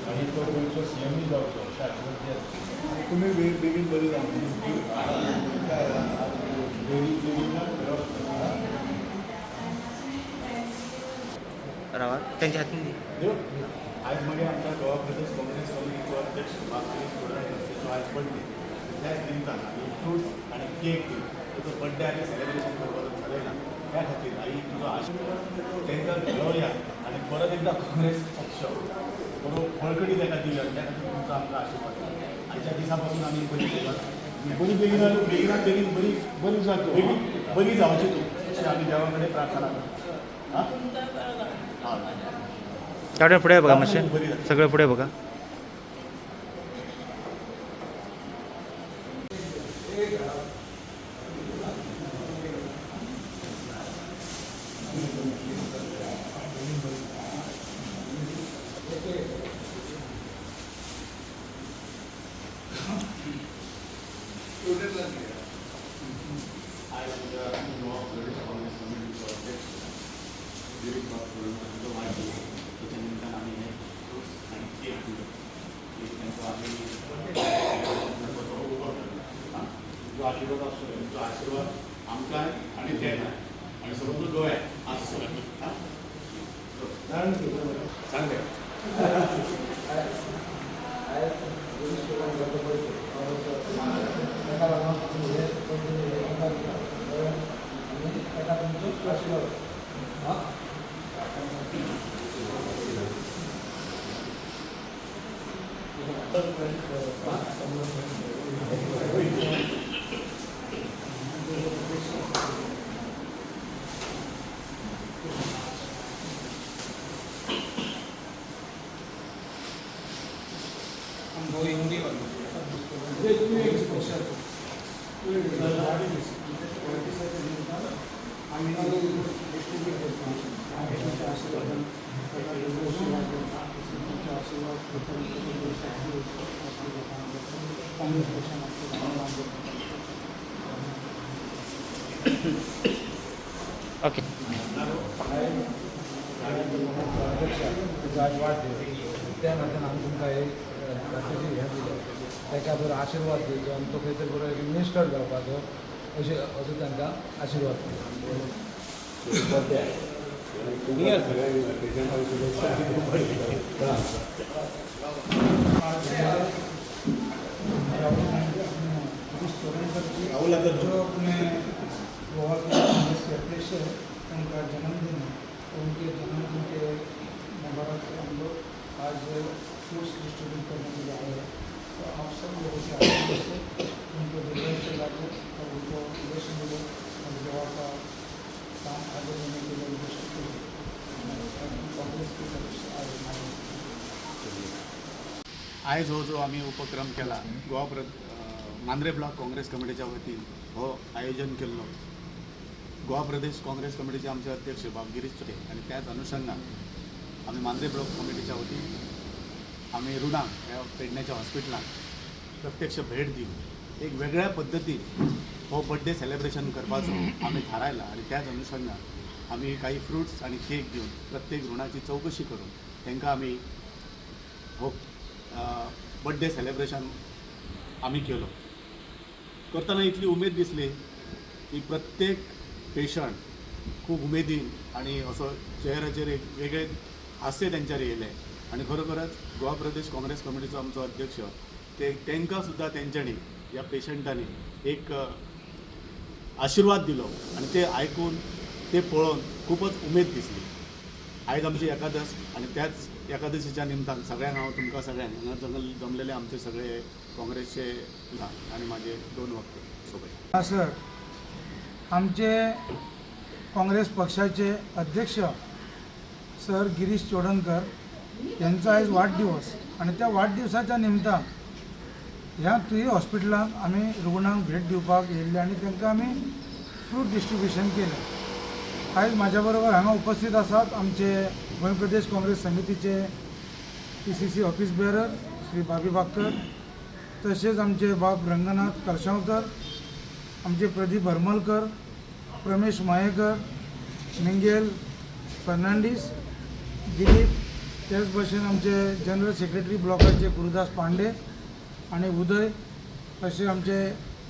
आणि तो गोयचो सीएमई जावचो अशें आशिल्लें आनी तुमी बेगीन बरी जावन रावा त्यांच्या हातीन आज मागीर आमच्या गोवा प्रदेश काँग्रेस कमिटीचो अध्यक्ष गिरीश चोडणकर आज बर्थडे त्याच निमतान आमी फ्रुट्स आनी केक दिवन तुजो बर्थडे आनी सेलिब्रेशन करपाक थारायला त्या खातीर आई तुजो आशिर्वाद तांकां घडोवया आनी परत एकदा काँग्रेस पक्ष बरो बळकटी ताका दिवया त्या खातीर तुमचो आमकां आशिर्वाद आयच्या दिसा पासून आमी बरी बरी बेगीनात बेगीन बरी जावची तूं अशी आमी देवा कडेन प्रार्थना करता हां कावड्या पुढे बघा मातशें सगळें पुढे बघा. आशिर्वाद असतो तुमचो आशिर्वाद आमकां आनी तेन्ना आनी समग्र गोंयाक आसचो सांगले ओके आज वाढते त्या खातीर आमी तुमकां एक जात्रेची हें दिलें ताका बरो आशिर्वाद दिवचो आनी तो खंय तरी बरो एक मिनिस्टर जावपाचो असो तांकां आशिर्वाद जो अपने गोवा कांग्रेस के अध्यक्ष है उनका जन्मदिन है तो उनके जन्मदिन के मुबारक हम लोग आज फ्रूट्स डिस्ट्रीब्यूट करने के जा रहे हैं. तो आप सब लोगों से आशीर्वाद से उनको दिल्ली से लाके और उनको यश मिले और गोवा का काम आगे बढ़ने के लिए दृष्टि कांग्रेस की तरफ से आगे आयज हो जो आम्ही उपक्रम केला गोवा मांद्रे ब्लॉक काँग्रेस कमिटीच्या वतीन हो आयोजन केल्लो गोवा प्रदेश काँग्रेस कमिटीचे आमचे अध्यक्ष बाब गिरीश चोडे आणि त्याच अनुषंगान आम्ही मांद्रे ब्लॉक कमिटीच्या वतीन आम्ही रुणांक ह्या पेडण्याच्या हॉस्पिटलांत प्रत्यक्ष भेट दिवन एक वेगळ्या पद्दतीन हो बर्थडे सेलिब्रेशन करपाचो आम्ही थारायला आणि त्याच अनुषंगान आम्ही काही फ्रुट्स आणि केक दिवन प्रत्येक रुणाची चौकशी करून तांकां आम्ही हो बर्थडे सेलिब्रेशन आम्ही केलो. करताना इतली उमेद दिसली की प्रत्येक पेशंट खूप उमेदीन आणि असो चेहऱ्याचेर एक वेगळे हास्य त्यांच्यावर येयलें आणि खरोखरच गोवा प्रदेश काँग्रेस कमिटीचो आमचो अध्यक्ष तांकां सुद्दां तेंच्यांनी ह्या पेशंटांनी एक आशिर्वाद दिलो आणि ते आयकून ते पळोवन खूपच उमेद दिसली. आयज आमची एकादश आणि त्याच एकादशीच्या निमतान सगळ्यांक हांव तुमकां सगळ्यांक हांगा जमलेले आमचे सगळे काँग्रेसचे आणि माझे 2 वक्ते सोबत. सर आमचे काँग्रेस पक्षाचे अध्यक्ष सर गिरीश चोडणकर यांचा आज वाढदिवस आणि त्या वाढदिवसाच्या निमतान ह्या तुये हॉस्पिटलांत आमी रुग्णांक भेट दिवपाक येयल्ले आणि तांकां आमी फ्रूट डिस्ट्रिब्युशन केलें. आयज म्हाज्या बरोबर हांगा उपस्थित आसात आमचे गोंय प्रदेश काँग्रेस समितीचे PCC ऑफिस बेरर श्री बाबी बागकर, तसेच आमचे बाप रंगनाथ करशावकर, आमचे प्रदीप भरमलकर, प्रमेश मयेकर, मिंगेल फर्नांडीस, दिलीप, त्याच भाशेन आमचे जनरल सेक्रेटरी ब्लॉकाचे गुरुदास पांडे आणि उदय, असे आमचे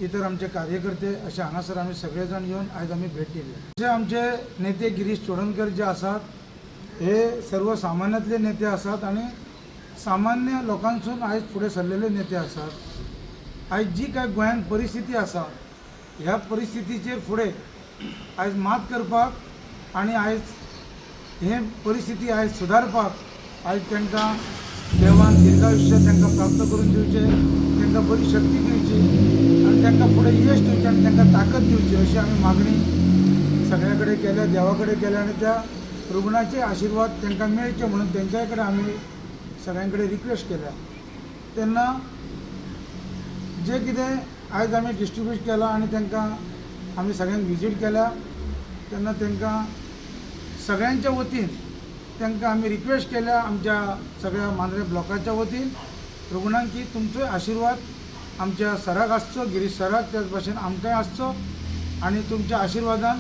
इतर आमचे कार्यकर्ते असे हांगासर आमी सगळे जाण येवन आयज आमी भेट दिली. असे आमचे नेते गिरीश चोडणकर जे आसात हे सर्वसामान्यांतले नेते आसात आणि सामान्य लोकांसून आयज फुडें सरलेले नेते आसात. आयज जी काय गोंयांत परिस्थिती आसा ह्या परिस्थितीचेर फुडें आयज मात करपाक आणि आयज हे परिस्थिती आयज सुदारपाक आयज तांकां देवान दीर्घायुष्य तांकां प्राप्त करून दिवचें, तांकां बरी शक्ती दिवची आनी तांकां फुडें यश दिवचें आनी तांकां ताकद दिवची अशी आमी मागणी सगळ्या कडेन केल्या, देवा कडेन केल्या आनी त्या रुग्णाचे आशिर्वाद तांकां मेळचे म्हणून तेंच्या कडेन आमी सगळ्यां कडेन रिक्वेस्ट केल्या. तेन्ना जे कितें आयज आमी डिस्ट्रिब्यूट केलां आनी तांकां आमी सगळ्यांक विजीट केल्या तेन्ना तांकां सगळ्यांच्या वतीन तांकां आमी रिक्वेस्ट केल्या आमच्या सगळ्या मांद्रे ब्लॉकाच्या वतीन रुग्णांक की तुमचोय आशिर्वाद आमच्या सराक आसचो, गिरीश सराक, त्याच भाशेन आमकांय आसचो आनी तुमच्या आशिर्वादान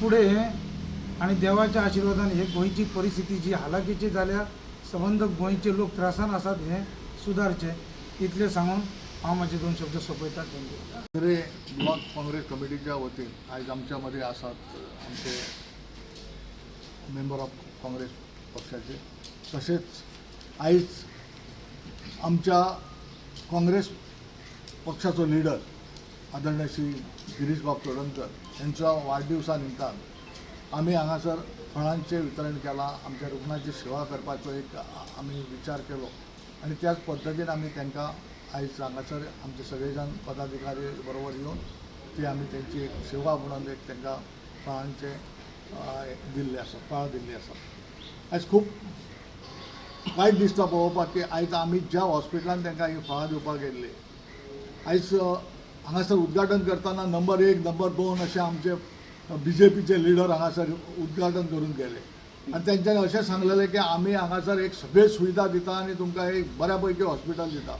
फुडें हें आनी देवाच्या आशिर्वादान हे गोंयची परिस्थिती जी हालाकीची जाल्या संबंद गोंयचे लोक त्रासान आसात हें सुदारचें इतलें सांगून हांव म्हाजे 2 शब्द सोंपयता. थँक्यू. मांद्रे ब्लॉक काँग्रेस कमिटीच्या वतीन आयज आमच्या मध्ये आसात आमचे मेंबर ऑफ काँग्रेस पक्षाचे, तसेच आयज आमच्या काँग्रेस पक्षाचो लिडर आदरणीय श्री गिरीश बाब चोडणकर यांच्या वाडदिवसा निमतान आमी हांगासर फळांचें वितरण केलां. आमच्या रुग्णाची सेवा करपाचो एक आमी विचार केलो आनी त्याच पद्दतीन आमी तांकां आयज हांगासर आमचे सगळे जाण पदाधिकारी बरोबर येवन ती आमी तेंची एक सेवा म्हणून एक तांकां फळांचे दिल्ले आसा, फळां दिल्लीं आसा. आयज खूब वायट दिसता पळोवपाक की आयज आमी ज्या हॉस्पिटलान तांकां ही फळां दिवपाक गेल्ली आयज हांगासर उद्घाटन करतना नंबर 1 नंबर 2 अशे आमचे BJPचे लिडर हांगासर उद्घाटन करून गेले आनी तेंच्यांनी अशें सांगलेलें की आमी हांगासर एक सगळे सुविधा दिता आनी तुमकां एक बऱ्या पैकी हॉस्पिटल दिता.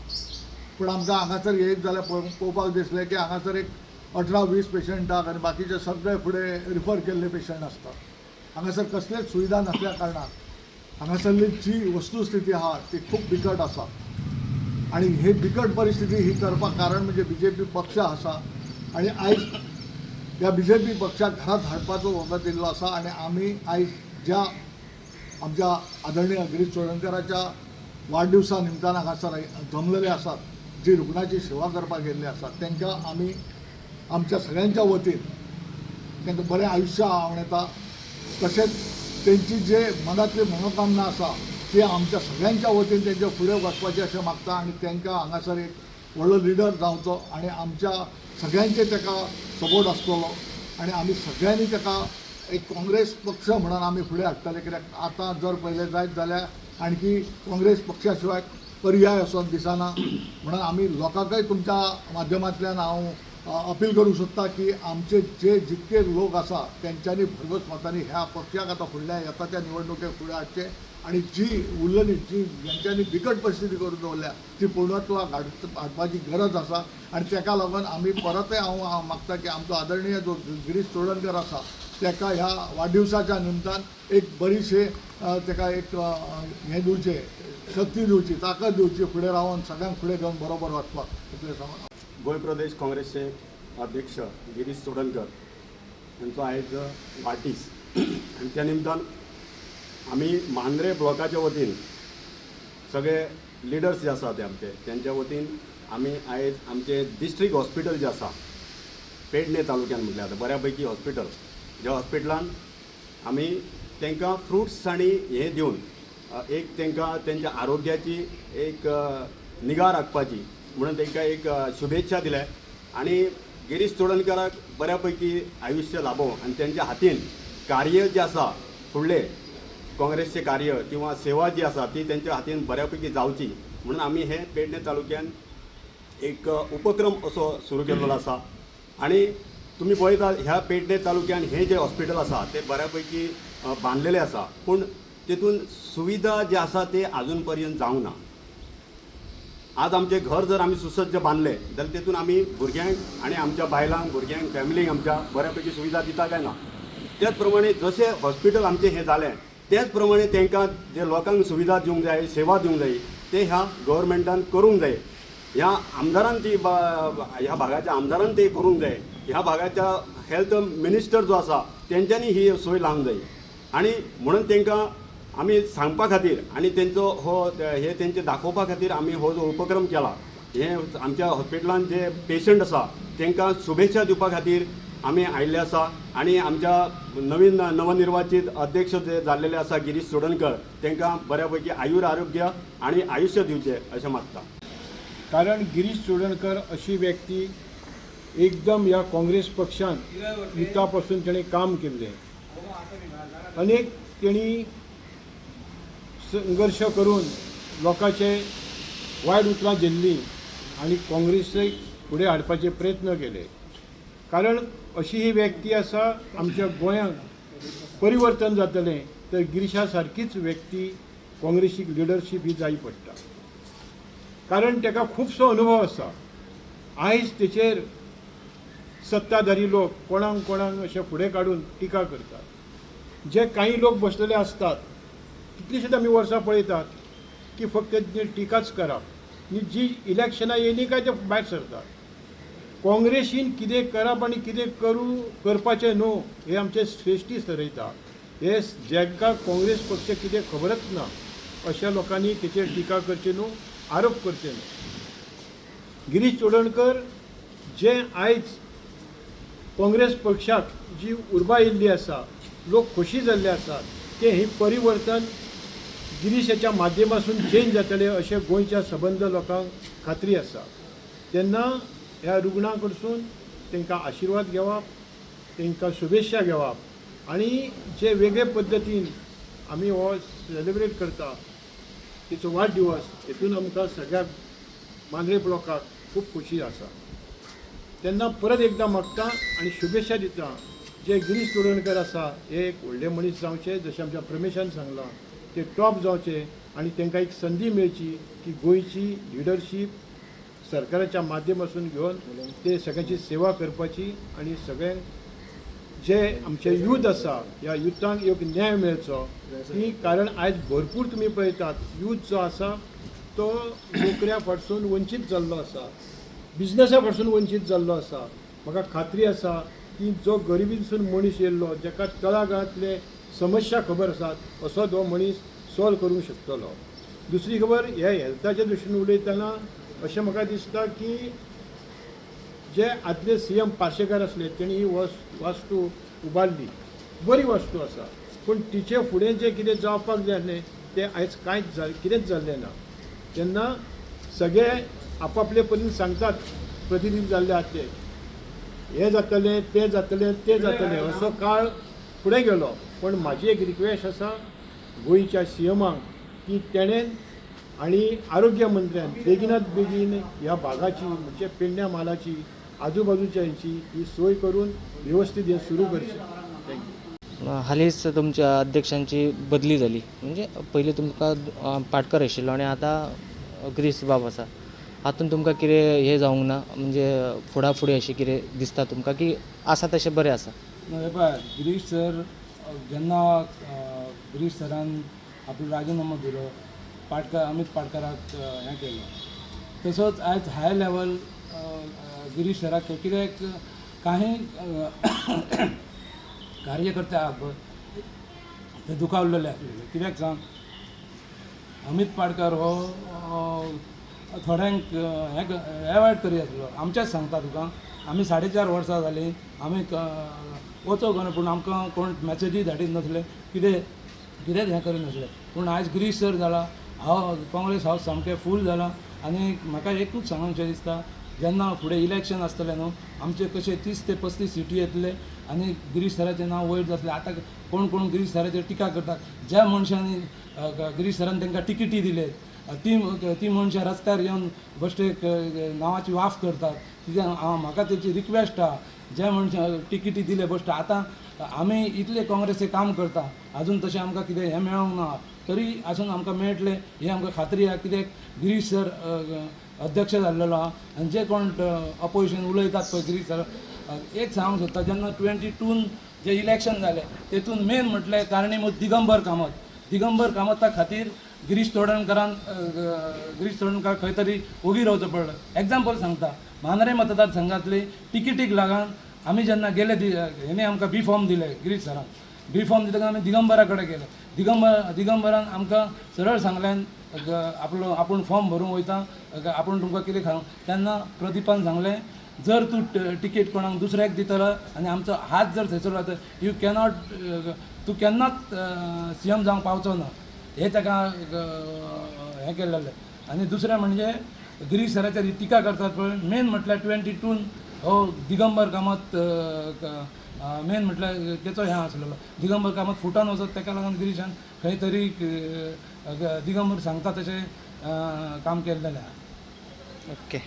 पूण आमकां हांगासर येयत जाल्यार पळोवपाक दिसलें की हांगासर एक 18-20 पेशंटाक आनी बाकीचे सगळे फुडें रिफर केल्ले पेशंट आसतात. हांगासर कसलेच सुविधा नासल्या कारणान हांगासरली जी वस्तुस्थिती आहा ती खूब बिकट आसा आनी ही बिकट परिस्थिती ही करपाक कारण म्हणजे BJP पक्ष आसा आनी आयज ह्या BJP पक्षाक घरांत हाडपाचो वखद दिल्लो आसा आनी आमी आयज ज्या आमच्या आदरणीय गिरीश चोडणकराच्या वाडदिवसा निमतान हांगासर जमलेले आसात, जी रुग्णाची सेवा करपाक गेल्ले आसात तांकां आमी आमच्या सगळ्यांच्या वतीन तांकां बरें आयुश्य आवडटा. तशेंच तेंची जे मनांतली मनोकामना आसा ती आमच्या सगळ्यांच्या वतीन तेंच्या फुडें वचपाचें अशें मागता आनी तांकां हांगासर एक व्हडलो लिडर जावचो आनी आमच्या सगळ्यांचे ताका सपोर्ट आसतलो आनी आमी सगळ्यांनी ताका एक काँग्रेस पक्ष म्हणून आमी फुडें हाडटले. कित्याक आतां जर पयलें जायत जाल्यार आणखी काँग्रेस पक्षा शिवाय पर्याय असो दिसना म्हणून आमी लोकांकय तुमच्या माध्यमांतल्यान हांव अपील करूंक सोदता की आमचे जे जितके लोक आसा तेंच्यांनी भरघोस मतांनी ह्या पक्षाक आतां फुडल्या येता त्या निवडणुकेक फुडें हाडचें आनी जी उरलेली जी जेंच्यांनी बिकट परिस्थिती करून दवरल्या ती पूर्णत्वाक हाडपाची गरज आसा आनी ताका लागून आमी परतय हांव मागता की आमचो आदरणीय जो गिरीश चोडणकर आसा ताका ह्या वाडदिवसाच्या निमतान एक बरीशे ताका एक हें दिवचें, शक्ती दिवची, ताकद दिवची, फुडें रावन सगळ्यांक फुडें घेवन बरोबर वचपाक. इतलें सांगून गोंय प्रदेश काँग्रेसचे अध्यक्ष गिरीश चोडणकर यांचो आयज वाडदीस आनी त्या निमतान आमी मांद्रे ब्लॉकाच्या वतीन सगळे लिडर्स जे आसा ते आमचे त्यांच्या वतीन आमी आयज आमचे डिस्ट्रिक्ट हॉस्पिटल जे आसा पेडणे तालुक्यान म्हटलें आतां बऱ्या पैकी हॉस्पिटल, ज्या हॉस्पिटलान आमी तांकां फ्रुट्स आनी हें दिवन एक तांकां तेंच्या आरोग्याची एक निगा राखपाची म्हणून तांकां एक शुभेच्छा दिल्या आनी गिरीश चोडणकराक बऱ्या पैकी आयुश्य लाभो आनी तेंच्या हातीन कार्य जें आसा फुडलें काँग्रेसचें कार्य किंवा सेवा जी आसा ती तेंच्या हातीन बऱ्या पैकी जावची म्हणून आमी हे पेडणे तालुक्यान एक उपक्रम असो सुरू केल्लो आसा. आनी तुमी पळयता ह्या पेडणे तालुक्यान हे जे हॉस्पिटल आसा ते बऱ्या पैकी बांदलेले आसा पूण तेतून सुविधा जे आसा ते आजून पर्यंत जावंक ना. आज आमचें घर जर आमी सुसज्ज बांदलें जाल्यार तेतून आमी भुरग्यांक आनी आमच्या बायलांक भुरग्यांक फॅमिलीक आमच्या बऱ्यापैकी सुविधा दिता काय ना. त्याच प्रमाणे जशें हॉस्पिटल आमचें हें जालें त्याच प्रमाणे तांकां जे लोकांक सुविधा दिवंक जाय सेवा दिवंक जाय ते ह्या गव्हर्मेंटान करूंक जाय. ह्या आमदारान ती ह्या भागाच्या आमदारान ते करूंक जाय. ह्या भागाच्या हेल्थ मिनिस्टर जो आसा तेंच्यांनी ही सोय लावंक जाय. आनी म्हणून तांकां आमी सांगपा खातीर आनी तेंचो हे तेंचे दाखोवपा खातीर आमी हो जो उपक्रम केला. हे आमच्या हॉस्पिटलांत जे पेशंट आसा तांकां शुभेच्छा दिवपा खातीर आमी आयिल्ले आसा. आनी आमच्या नवीन नवनिर्वाचित अध्यक्ष जे जाल्लेले आसा गिरीश चोडणकर तांकां बऱ्यापैकी आयुर आरोग्य आनी आयुश्य दिवचें अशें मागता. कारण गिरीश चोडणकर अशी व्यक्ती एकदम ह्या काँग्रेस पक्षान युतापासून तेणें काम केल्लें. अनेक तेणी संघर्श करून लोकांचे वायट उतरां झेल्लीं आनी काँग्रेसीक फुडें हाडपाचे प्रयत्न केले. कारण अशी ही व्यक्ती आसा आमच्या गोंयांत परिवर्तन जातलें तर गिरीशा सारकीच व्यक्ती काँग्रेसीक लिडरशीप ही जाय पडटा. कारण ताका खुबसो अनुभव आसा. आयज तेचेर सत्ताधारी लोक कोणाक अशें फुडें काडून टिका करतात. जे काही लोक बसलेले असतात कितलीशींच आमी वर्सां पळयतात की फक्त टिकाच करप आनी जी इलेक्शनां येयलीं काय ते भायर सरतात. काँग्रेसीन कितें करप आनी कितें करपाचें न्हू हें आमचें श्रेश्ठी ठरयता. हे जांकां काँग्रेस पक्ष कितें खबरच ना अशा लोकांनी तेचेर टिका करची न्हू, आरोप करचे न्हू. गिरीश चोडणकर जे आयज काँग्रेस पक्षाक जी उर्बा येयल्ली आसा, लोक खोशी जाल्ले आसात, ते ही परिवर्तन गिरीशाच्या माध्यमातून चेंज जातले अशें गोंयच्या सबंद लोकांक खात्री आसा. तेन्ना ह्या रुग्णां कडसून तांकां आशिर्वाद घेवप, तांकां शुभेच्छा घेवप आनी जे वेगळे पद्दतीन आमी हो सेलिब्रेट करता तिचो वाडदिवस हेतून आमकां सगळ्याक मांद्रे ब्लॉकाक खूब खोशी आसा. तेन्ना परत एकदां मागता आनी शुभेच्छा दिता जे गिरीश चोडणकर आसा हे एक व्हडले मनीस जावचे, जशें आमच्या प्रमेशान सांगलां ते टॉप जावचे आनी तांकां एक संदी मेळची की गोंयची लिडरशीप सरकाराच्या माध्यमातून घेवन ते सगळ्यांची सेवा करपाची आनी सगळे जे आमचे यूथ आसा ह्या युथांक एक न्याय मेळचो. की कारण आयज भरपूर तुमी पळयतात यूथ जो आसा तो नोकऱ्या फाटसून वंचीत जाल्लो आसा, बिजनसा फाटसून वंचीत जाल्लो आसा. म्हाका खात्री आसा की जो गरिबीसून मनीस येयल्लो जाका तळागाळांतले समस्या खबर आसात असो तो मनीस सॉल्व करूंक शकतलो. दुसरी खबर ह्या हेल्थाच्या दृश्टीन उलयतना अशें म्हाका दिसता की जे आदले CM पार्सेकार आसले तेणी ही वास्तू उबारली, बरी वास्तू आसा, पूण तिचे फुडें जें कितें जावपाक जाय आसलें तें आयज कांयच कितेंच जाल्लें ना. तेन्ना सगळे आपापले परीन सांगतात प्रतिनिधी जाल्ले आहात ते हे जातलें तें जातलें तें जातलें असो काळ फुडें गेलो. पण म्हाजी एक रिक्वेस्ट आसा गोंयच्या CMाक की तेणें आनी आरोग्य मंत्र्यान बेगिनात बेगीन ह्या भागाची म्हणजे पेडण्या म्हालाची आजूबाजूच्या हांची ही सोय करून व्यवस्थीत हे सुरू करचें. थँक्यू. हालींच तुमच्या अध्यक्षांची बदली जाली, म्हणजे पयलीं तुमकां पाटकर आशिल्लो आनी आतां गिरीश बाब आसा. हातून तुमकां कितें हें जावंक ना, म्हणजे फुडाफुडें अशें कितें दिसता तुमकां की आसा तशें बरें आसा? पळय गिरीश सर जेन्ना गिरीश सरान आपलो राजिनामो दिलो, अमित पाटकराक हें केलें, तसोच आयज हाय लेवल गिरीश सराक कित्याक काही कार्यकर्ते आहा पळय ते दुखावलेले आसलेले. कित्याक सांग, अमित पाटकर हो थोड्यांक हे वायट करी आसलो. आमचेच सांगता तुका, आमी 4.5 वर्सां जालीं आमी वचोंक ना, पूण आमकां कोण मॅसेजी धाडीत नासले, कितें हें करिनासले. पूण आयज गिरीश सर जाला, काँग्रेस हावस सामकें फूल जाला. आनी म्हाका एकूच सांगूंकशें दिसता, जेन्ना फुडें इलेक्शन आसतलें न्हू, आमचे कशे 30 ते 35 सिटी येतले आनी गिरीश सराचें नांव वयर जातलें. आतां कोण गिरीश सराचेर टिका करतात, ज्या मनशांनी गिरीश सरान तांकां टिकेटी दिलेत ती मनशां रस्त्यार येवन बेश्टेक नांवाची वाफ करतात. म्हाका तेची रिक्वेस्ट आहा, ज्या मनशां टिकेटी दिले बेश्टे आतां आमी इतले काँग्रेसीक काम करता, आजून तशें आमकां कितें हें मेळोंक ना तरी आसून आमकां मेळटले हे आमकां खात्री आहा. कित्याक गिरीश सर अध्यक्ष जाल्लेलो आहा आनी जे कोण अपोजिशन उलयतात पळय गिरीश सर एक सांगूंक सोदता, जेन्ना 22 जे इलेक्शन जालें तेतून मेन म्हटल्यार कारणीभूत दिगंबर कामता खातीर गिरीश चोडणकार खंय तरी ओगी रावचो पडलो. एग्जाम्पल सांगता, मांद्रे मतदारसंघांतली टिकेटीक लागून आमी जेन्ना गेले हेणे आमकां बी फॉर्म दिले गिरीश सरान. बी फॉर्म दितकच आमी दिगंबरा कडेन गेले. दिगंबरान आमकां सरळ सांगल्यान आपूण फॉर्म भरूंक वयता, आपूण तुमकां कितें सांग. तेन्ना प्रदीपान सांगलें, जर तूं टिकेट कोणाक दुसऱ्याक दितलो आनी आमचो हात जर थंयसर तर तूं केन्नाच CM जावंक पावचो ना, हें ताका हें केल्लें. आनी दुसरें म्हणजे गिरीश सराचेर ही टिका करतात पळय, मेन म्हटल्यार 22 हो दिगंबर कामत मेन म्हटल्यार तेचो हें आसलेलो. दिगंबर कामत फुटान वचत, ताका लागून गिरीशान खंय तरी दिगंबर सांगता तशें काम केल्लें आहा. ओके.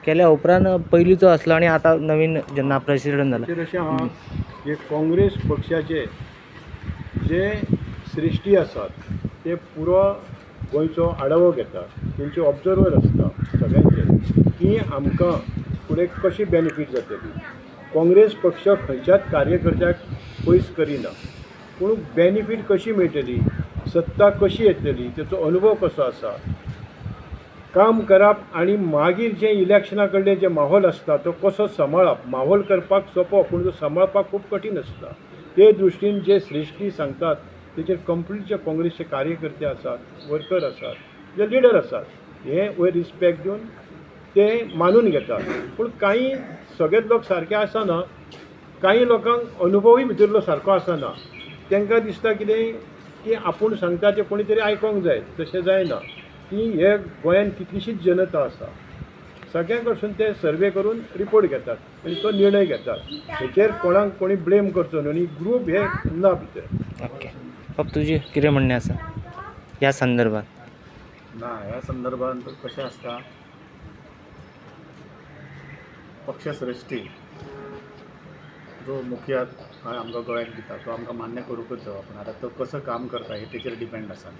केल्या उपरांत पयलींचो आसलो आनी आतां नवीन जेन्ना प्रेसिडेंट जाला तर अशें आहा की काँग्रेस पक्षाचे जे श्रेश्ठी आसात ते पुरो गोंयचो आढावो घेतात, तेंचे ऑब्जर्वर आसता सगळ्यांचे की आमकां फुडें कशी बेनिफीट जातली. काँग्रेस पक्ष खंयच्याच कार्यकर्त्याक पयस करिना, पूण बेनिफीट कशी मेळटली, सत्ता कशी येतली, तेचो अनुभव कसो आसा, काम करप आनी मागीर जे इलेक्शना कडले जे माहोल आसता तो कसो सांबाळप. माहोल करपाक सोंपो पूण तो सांबाळपाक खूब कठीण आसता. ते दृश्टीन जे श्रेश्ठी सांगतात तेचेर कंप्लीट जे काँग्रेसचे कार्यकर्ते आसात, वर्कर आसात, जे लिडर आसात, हे वयर रिस्पेक्ट दिवन ते मानून घेतात. पूण कांय सगळेच लोक सारके आसना, कांय लोकांक अनुभवूय भितरलो सारको आसना. तांकां दिसता कितें की आपूण सांगता तें कोणी तरी आयकोंक जाय, तशें जायना. ती हे गोंयांत कितलीशीच जनता आसा, सगळ्यां कडसून ते सर्वे करून रिपोर्ट घेतात आनी तो निर्णय घेतात. हेचेर कोणाक कोणी ब्लेम करचो न्हू आनी ग्रूप हे ना भितर. ओके. बाब तुजें कितें म्हणणें आसा ह्या संदर्भात? ना, ह्या संदर्भात कशें आसता, पक्षश्रेश्ठी जो मुखिया आमकां गोंयाक दिता तो आमकां मान्य करूंकच जाय. पूण आतां तो कसो काम करता हे तेचेर डिपेंड आसा.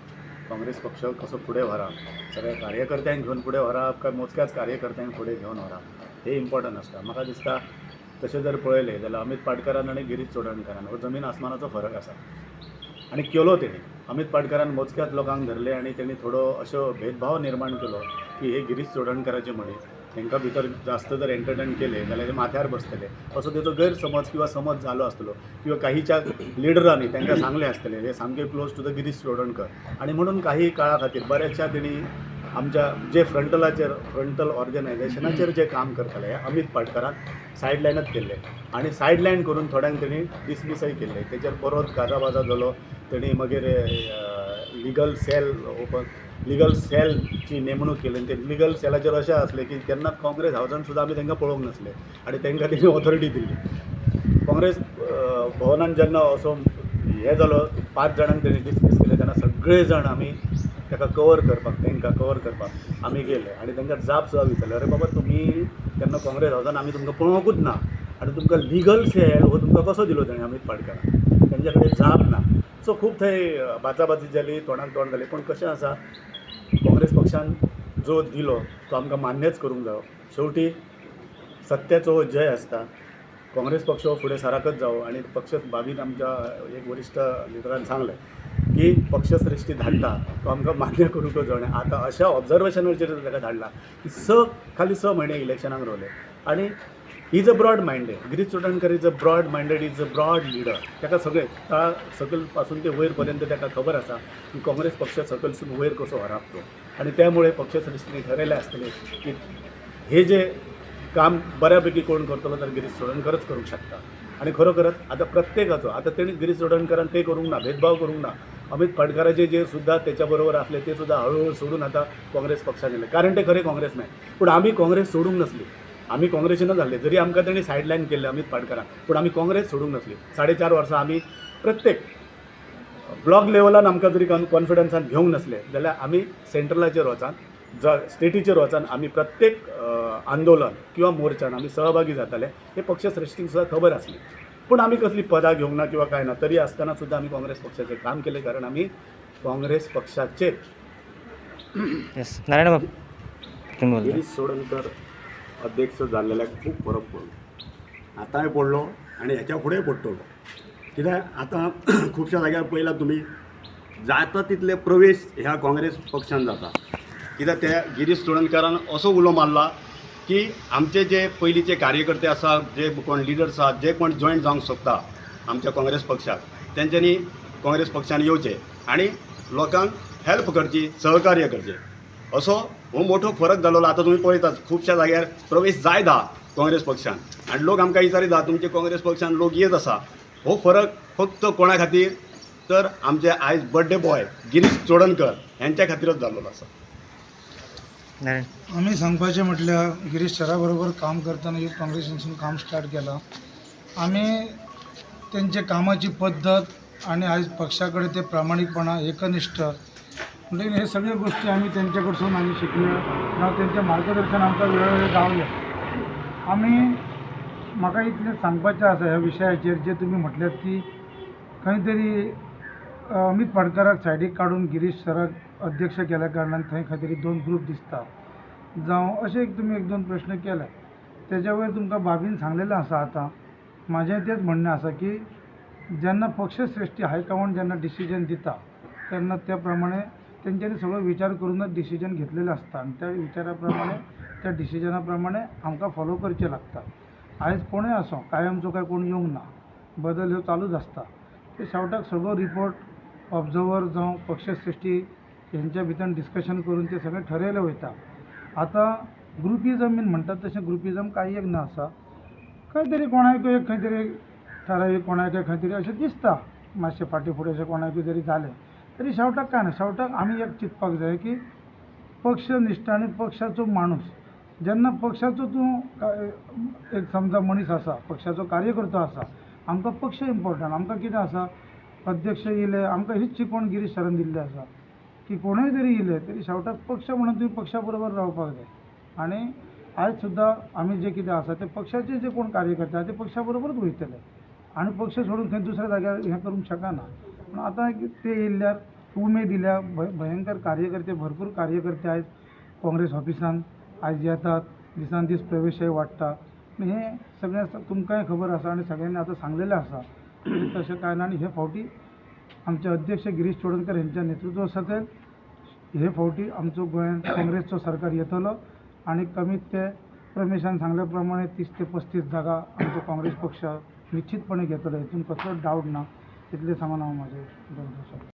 काँग्रेस पक्ष कसो फुडें व्हरप, सगळ्या कार्यकर्त्यांक घेवन फुडें व्हरप काय मोजक्याच कार्यकर्त्यांक फुडें घेवन व्हरप हे इम्पॉर्टंट आसता. म्हाका दिसता तशें जर पळयलें जाल्यार अमित पाटकरान आनी गिरीश चोडणकरान हो जमीन आसमानाचो फरक आसा. आनी केलो तेणी. अमित पाटकरान मोजक्याच लोकांक धरले आनी तेणी थोडो अशो भेदभाव निर्माण केलो की हे गिरीश चोडणकराचे म्हणी तांकां भितर जास्त जर एंटरटेन केले जाल्यार ते माथ्यार बसतले असो तेचो गैरसमज किंवा समज जालो आसतलो. किंवा काहीच्या लिडरांनी तांकां सांगले आसतले हे सामके close to the Girish Chodankar. आनी म्हणून काही काळा खातीर बऱ्याचशा तेणी आमच्या जे फ्रंटल ऑर्गनायझेशनाचेर जे काम करताले हे अमित पाटकरान सायडलायनच केल्ले आनी सायडलायन करून थोड्यांक तेणी डिसमिसय केल्ले. तेचेर परत गाजाबाजा जालो. तेणी मागीर लिगल सेलची नेमणूक केली आनी ते लिगल सेलाचेर अशें आसलें की तेन्ना काँग्रेस हावजान सुद्दां आमी तांकां पळोवंक नासले आनी तांकां तेणी ऑथॉरिटी दिल्ली. काँग्रेस भवनान जेन्ना असो हें जालो 5 जाणांक तेणी डिसमीस केले तेन्ना सगळे जाण आमी तांकां कवर करपाक आमी गेले आनी तांकां जाप सुद्दां विचारले, अरे बाबा तुमी तेन्ना काँग्रेस हावजान आमी तुमकां पळोवंकूच ना आनी तुमकां लिगल सेल हो तुमकां कसो दिलो तेणी अमित पाटकरान, तेंच्या कडेन जाप ना. सो खूब थंय बाचाबाची जाली, तोंडाक तोंड जाली. पूण कशें आसा, काँग्रेस पक्षान जो दिलो तो आमकां मान्यच करूंक जायो. शेवटी सत्याचो जय आसता. काँग्रेस पक्ष फुडें सारकच जावो आनी पक्ष बाबीन आमच्या एक वरिश्ठ लिडरान सांगलें की पक्षश्रेश्ठी धाडटा तो आमकां मान्य करूंकच जाय. आतां अशा ऑब्जर्वेशनाचेर ताका धाडला की खाली 6 म्हयने इलेक्शनाक रावले आनी is a broad minded. Girish Chodankar is a broad minded, is a broad leader. ताका सगळे सकयल पासून ते वयर पर्यंत ताका खबर आसा की काँग्रेस पक्ष सकयलसून वयर कसो व्हरप तो. आनी त्यामुळे पक्षश्रेश्ठीने ठरयलें आसतलें की हे जे काम बऱ्यापैकी कोण करतलो तर गिरीश चोडणकरच करूंक शकता. आनी खरोखरच आतां प्रत्येकाचो आतां तेणी गिरीश चोडणकरान ते करूंक ना, भेदभाव करूंक ना. अमित पाटकराचे जे सुद्दां तेच्या बरोबर आसले ते सुद्दां हळूहळू सोडून आतां काँग्रेस पक्षान गेले, कारण ते खरे काँग्रेसमॅन. पूण आमी काँग्रेस सोडूंक नासली. आमी काँग्रेसीनच जाल्ले, जरी आमकां तेणी सायडलायन केल्ले अमित पाटकरान, पूण आमी काँग्रेस सोडूंक नासली. 4.5 वर्सां आमी प्रत्येक ब्लॉक लेवलान आमकां जरी कॉन्फिडन्सान घेवंक नासले जाल्यार आमी सेंट्रलाचेर वचान स्टेटीचेर वचान आमी प्रत्येक आंदोलन किंवा मोर्चान आमी सहभागी जाताले. हे पक्षश्रेश्ठींक सुद्दां खबर आसली. पूण आमी कसली पदां घेवंक ना किंवा काय ना, तरी आसतना सुद्दां आमी काँग्रेस पक्षाचें काम केलें, कारण आमी काँग्रेस पक्षाचे येस नारायण बाब तुम्ही बोलता. गिरीश चोडणकर अध्यक्ष जाल्ल्याक खूब फरक पडलो, आतांय पडलो आनी हेच्या फुडेंय पडटलो. कित्याक आतां खुबश्या जाग्यार पळयलां तुमी, जाता तितले प्रवेश ह्या काँग्रेस पक्षान जाता. कित्याक त्या गिरीश चोडणकरान असो उलो मारला की आमचे जे पयलींचे कार्यकर्ते आसा, जे कोण लिडर्स आहात, जे कोण जॉयन जावंक सोदता आमच्या काँग्रेस पक्षाक, तेंच्यांनी काँग्रेस पक्षान येवचें आनी लोकांक हेल्प करची, सहकार्य करचें. असो हो मोठो फरक जाल्लो. आतां तुमी पळयतात खुबश्या जाग्यार प्रवेश जायत आहा काँग्रेस पक्षान, आनी लोक आमकां विचारीत आहा तुमचे काँग्रेस पक्षान लोक येत आसा. हो फरक फक्त कोणा खातीर, तर आमचे आयज बर्थडे बॉय गिरीश चोडणकर हेंच्या खातीरच जाल्लो आसा. नारायण आम्ही सांगपाचें म्हटल्यार गिरीश सरा बरोबर काम करताना युथ काँग्रेसीसून काम स्टार्ट केलां. आमी तेंचे कामाची पद्दत आणि आयज पक्षाकडे ते प्रामाणिकपणा, एकनिष्ठ म्हणजे हे सगळ्या गोष्टी आम्ही त्यांच्याकडसून आम्ही शिकल्या, जावं त्यांचें मार्गदर्शन आमकां वेळोवेळी गावलें. आमी म्हाका इतलें सांगपाचें आसा ह्या विशयाचेर, जे तुमी म्हटल्यात की खंय तरी अमित पाडकाराक सायडीक काडून गिरीश सराक अध्यक्ष केल्या कारणान थंय खंय तरी दोन ग्रूप दिसता. जावं अशें तुमी एक दोन प्रश्न केले, तेज्या वयर तुमकां बाबीन सांगलेलें आसा. आतां म्हाजें तेच म्हणणें आसा की जेन्ना पक्षश्रेश्ठी हायकमांड जेन्ना डिसिजन दिता तेन्ना त्या प्रमाणे तेंच्यांनी सगळो विचार करूनच डिसिजन घेतलेलें आसता, आनी त्या विचारा प्रमाणे, त्या डिसिजना प्रमाणे आमकां फॉलो करचें लागता. आयज कोणूय आसूं, कायमचो काय कोण येवंक ना, बदल ह्यो चालूच आसता. ते शेवटाक सगळो रिपोर्ट ऑब्जर्वर जावं पक्षश्रेश्ठी हेंच्या भितर डिस्कशन करून ते सगळें ठरयलें वयता. आतां ग्रुपिजम बीन म्हणटात तशें ग्रुपिजम कांय एक ना आसा. खंय तरी कोणाकूय खंय तरी थारावीक कोणाकूय खंय तरी अशें दिसता मातशें फाटीं फुडें अशें कोणाकूय जरी जालें तरी शेवटाक काय ना. शेवटाक आमी एक चिंतपाक जाय की पक्षनिश्ठ आनी पक्षाचो माणूस, जेन्ना पक्षाचो तूं एक समजा मनीस आसा, पक्षाचो कार्यकर्तो आसा, आमकां पक्ष इम्पॉर्टंट. आमकां कितें आसा, अध्यक्ष येयले, आमकां हीच शिकवण गिरीश सरान दिल्ली आसा की कोणूय जरी येयले तरी शेवटाक पक्ष म्हणून तुवें पक्षा बरोबर रावपाक जाय. आनी आयज सुद्दां आमी जे कितें आसा ते पक्षाचे जे कोण कार्यकर्ते आसा ते पक्षा बरोबरच वयतले, आनी पक्ष सोडून खंय दुसऱ्या जाग्यार हें करूंक शकना. पूण आतां ते येयल्यार उमेद दिल्या, भयंकर कार्यकर्ते, भरपूर कार्यकर्ते आयज काँग्रेस ऑफिसान आयज येतात, दिसान दीस प्रवेशय वाडटा. हें सगळें तुमकांय खबर आसा आनी सगळ्यांनी आतां सांगलेलें आसा. तशें कांय ना. आनी हे फावटी आमचे अध्यक्ष गिरीश चोडणकर हेंच्या नेतृत्वा सकयल हे फावटी आमचो गोंयांत काँग्रेसचो सरकार येतलो, आनी कमीत ते रमेशान सांगल्या प्रमाणे 30 ते 35 जागा आमचो काँग्रेस पक्ष निश्चितपणे घेतलो, हेतून कसलोच डावट ना. इतले सांगून हांव म्हाजें